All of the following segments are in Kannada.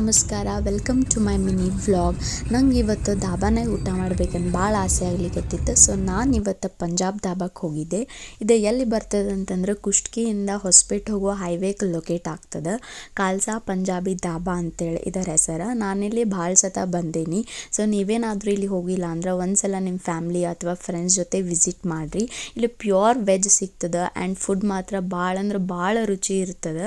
ನಮಸ್ಕಾರ, welcome to my mini vlog. ನಂಗೆ ಇವತ್ತು ಧಾಬಾನಾಗ ಊಟ ಮಾಡ್ಬೇಕಂತ ಭಾಳ ಆಸೆ ಆಗ್ಲಿಕತ್ತಿತ್ತು. ಸೊ ನಾನು ಇವತ್ತು ಪಂಜಾಬ್ ಧಾಬಾಕ್ಕೆ ಹೋಗಿದ್ದೆ. ಇದು ಎಲ್ಲಿ ಬರ್ತದೆ ಅಂತಂದ್ರೆ ಕುಷ್ಟಗಿಯಿಂದ ಹೊಸಪೇಟೆ ಹೋಗುವ ಹೈವೇಗೆ ಲೊಕೇಟ್ ಆಗ್ತದೆ. ಖಾಲ್ಸಾ ಪಂಜಾಬಿ ಧಾಬಾ ಅಂತೇಳಿ ಇದರ ಹೆಸರು. ನಾನಿಲ್ಲಿ ಭಾಳ ಸತ ಬಂದೇನಿ. ಸೊ ನೀವೇನಾದರೂ ಇಲ್ಲಿ ಹೋಗಿಲ್ಲ ಅಂದ್ರೆ ಒಂದ್ಸಲ ನಿಮ್ಮ ಫ್ಯಾಮ್ಲಿ ಅಥವಾ ಫ್ರೆಂಡ್ಸ್ ಜೊತೆ ವಿಸಿಟ್ ಮಾಡಿರಿ. ಇಲ್ಲಿ ಪ್ಯೂರ್ ವೆಜ್ ಸಿಗ್ತದೆ ಆ್ಯಂಡ್ ಫುಡ್ ಮಾತ್ರ ಭಾಳ ಅಂದ್ರೆ ಭಾಳ ರುಚಿ ಇರ್ತದೆ.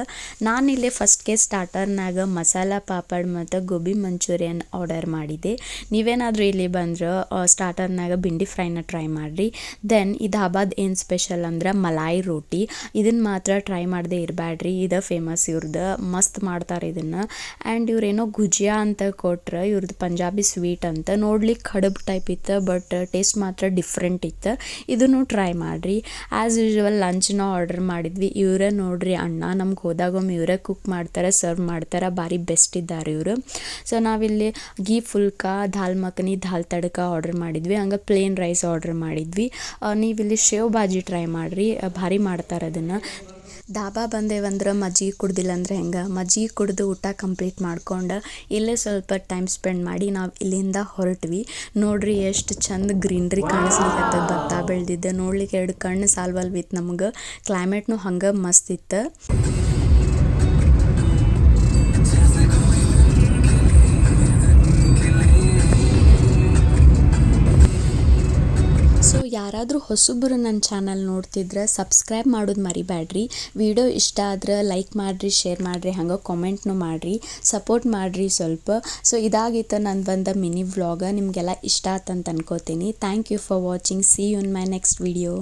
ನಾನಿಲ್ಲಿ ಫಸ್ಟ್ಗೆ ಸ್ಟಾರ್ಟರ್ನಾಗ ಮಸಾಲ ಪಾಪಡ್ ಮತ್ತು ಗೋಬಿ ಮಂಚೂರಿಯನ್ ಆರ್ಡರ್ ಮಾಡಿದ್ದೆ. ನೀವೇನಾದರೂ ಇಲ್ಲಿ ಬಂದ್ರೆ ಸ್ಟಾರ್ಟರ್ನಾಗ ಬೆಂಡಿ ಫ್ರೈನ ಟ್ರೈ ಮಾಡಿರಿ. ದೆನ್ ಈ ಧಾಬಾದ ಏನು ಸ್ಪೆಷಲ್ ಅಂದ್ರೆ ಮಲಾಯಿ ರೋಟಿ. ಇದನ್ನು ಮಾತ್ರ ಟ್ರೈ ಮಾಡದೆ ಇರಬೇಡ್ರಿ, ಇದು ಫೇಮಸ್ ಇವ್ರದ್ದು. ಮಸ್ತ್ ಮಾಡ್ತಾರೆ ಇದನ್ನು. ಆ್ಯಂಡ್ ಇವ್ರೇನೋ ಗುಜಿಯಾ ಅಂತ ಕೊಟ್ರೆ, ಇವ್ರದ್ದು ಪಂಜಾಬಿ ಸ್ವೀಟ್ ಅಂತ. ನೋಡ್ಲಿಕ್ಕೆ ಕಡುಬು ಟೈಪ್ ಇತ್ತು, ಬಟ್ ಟೇಸ್ಟ್ ಮಾತ್ರ ಡಿಫ್ರೆಂಟ್ ಇತ್ತು. ಇದನ್ನು ಟ್ರೈ ಮಾಡಿರಿ. ಆ್ಯಸ್ ಯೂಶ್ವಲ್ ಲಂಚ್ನ ಆರ್ಡರ್ ಮಾಡಿದ್ವಿ. ಇವರೇ ನೋಡ್ರಿ ಅಣ್ಣ, ನಮ್ಗೆ ಹೋದಾಗೊಮ್ಮೆ ಇವರೇ ಕುಕ್ ಮಾಡ್ತಾರೆ, ಸರ್ವ್ ಮಾಡ್ತಾರೆ. ಭಾರಿ ಬೆಸ್ಟ್ ಇದ್ದಾರೆ ಇವರು. ಸೊ ನಾವಿಲ್ಲಿ ಗೀ ಫುಲ್ಕಾ, ದಾಲ್ ಮಖನಿ, ದಾಲ್ ತಡಕ ಆರ್ಡರ್ ಮಾಡಿದ್ವಿ. ಹಂಗೆ ಪ್ಲೇನ್ ರೈಸ್ ಆರ್ಡರ್ ಮಾಡಿದ್ವಿ. ನೀವಿಲ್ಲಿ ಶೇವ್ ಭಾಜಿ ಟ್ರೈ ಮಾಡಿರಿ, ಭಾರಿ ಮಾಡ್ತಾರೆ ಅದನ್ನು. ಧಾಬಾ ಬಂದೇವಂದ್ರೆ ಮಜ್ಜಿಗೆ ಕುಡ್ದಿಲ್ಲ ಅಂದ್ರೆ ಹೆಂಗೆ, ಮಜ್ಜಿಗೆ ಕುಡಿದು ಊಟ ಕಂಪ್ಲೀಟ್ ಮಾಡ್ಕೊಂಡು ಇಲ್ಲೇ ಸ್ವಲ್ಪ ಟೈಮ್ ಸ್ಪೆಂಡ್ ಮಾಡಿ ನಾವು ಇಲ್ಲಿಂದ ಹೊರಟ್ವಿ. ನೋಡ್ರಿ ಎಷ್ಟು ಚಂದ ಗ್ರೀನ್ರಿ ಕಾಣಿಸ್ಲಿಕ್ಕೆ ಭತ್ತ ಬೆಳೆದಿದ್ದೆ. ನೋಡ್ಲಿಕ್ಕೆ ಎರಡು ಕಣ್ಣು ಸಾಲ್ವಲ್ವಿತ್ತು ನಮ್ಗೆ. ಕ್ಲೈಮೇಟ್ನು ಹಂಗೆ ಮಸ್ತ್ ಇತ್ತು. ಸೊ ಯಾರಾದರೂ ಹೊಸಬ್ರು ನನ್ನ ಚಾನಲ್ ನೋಡ್ತಿದ್ರೆ ಸಬ್ಸ್ಕ್ರೈಬ್ ಮಾಡೋದು ಮರಿಬೇಡ್ರಿ. ವಿಡಿಯೋ ಇಷ್ಟ ಆದ್ರೆ ಲೈಕ್ ಮಾಡಿರಿ, ಶೇರ್ ಮಾಡಿರಿ, ಹಂಗೆ ಕಾಮೆಂಟ್ನು ಮಾಡಿರಿ, ಸಪೋರ್ಟ್ ಮಾಡಿರಿ ಸ್ವಲ್ಪ. ಸೊ ಇದಾಗಿತ್ತು ನನ್ನ ಬಂದ ಮಿನಿ ವ್ಲಾಗ. ನಿಮಗೆಲ್ಲ ಇಷ್ಟ ಆತಂತ ಅನ್ಕೋತೀನಿ. Thank you for watching. See you in my next video.